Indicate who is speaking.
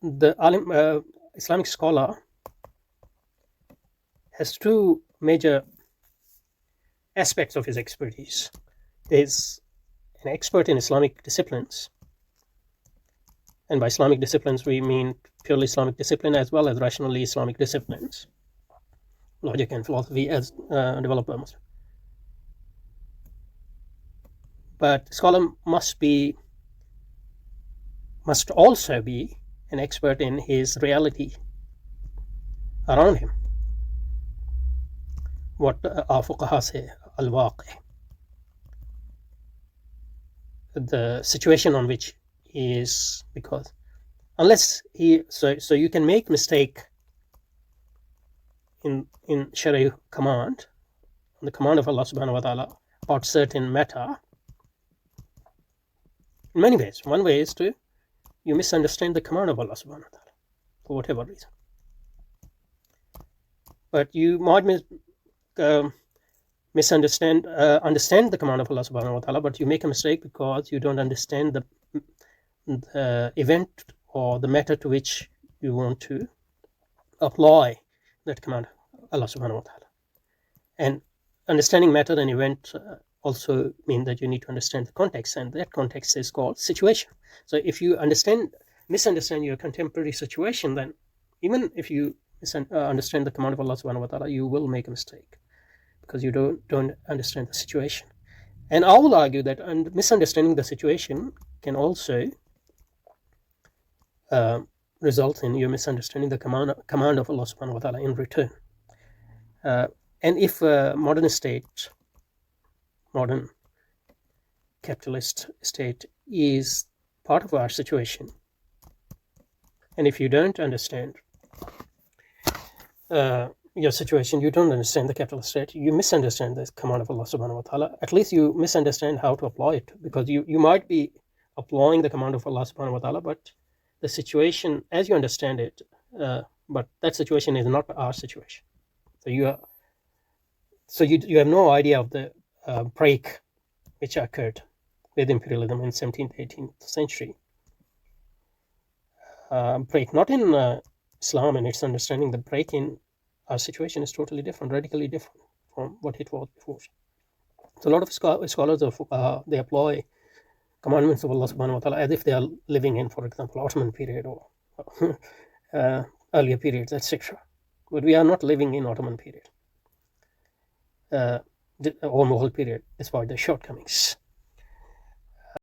Speaker 1: the Islamic scholar has two major aspects of his expertise. He is an expert in Islamic disciplines, and by Islamic disciplines we mean purely Islamic discipline as well as rationally Islamic disciplines, logic and philosophy as developed by Muslims. But scholar must also be an expert in his reality around him. What our fuqaha say, al-waqi, the situation on which he is, because unless so you can make mistake in Sharia command, the command of Allah subhanahu wa ta'ala about certain matter in many ways. One way is you misunderstand the command of Allah subhanahu wa ta'ala for whatever reason. But you might understand the command of Allah subhanahu wa ta'ala, but you make a mistake because you don't understand the event or the matter to which you want to apply that command of Allah subhanahu wa ta'ala. And understanding matter and event also mean that you need to understand the context, and that context is called situation. So if you misunderstand your contemporary situation, then even if you understand the command of Allah subhanahu wa ta'ala, you will make a mistake because you don't understand the situation. And I will argue that misunderstanding the situation can also result in you misunderstanding the command of Allah subhanahu wa ta'ala in return. And if a modern capitalist state is part of our situation, and if you don't understand your situation, you don't understand the capitalist state, you misunderstand the command of Allah subhanahu wa ta'ala. At least you misunderstand how to apply it, because you might be applying the command of Allah subhanahu wa ta'ala, but the situation as you understand it, but that situation is not our situation. So you have no idea of the break which occurred with imperialism in 17th, 18th century. Break not in Islam and its understanding. The break in our situation is totally different, radically different from what it was before. So a lot of scholars of they apply commandments of Allah subhanahu wa ta'ala as if they are living in, for example, Ottoman period or earlier periods, etc. But we are not living in Ottoman period or Mughal period, despite the shortcomings.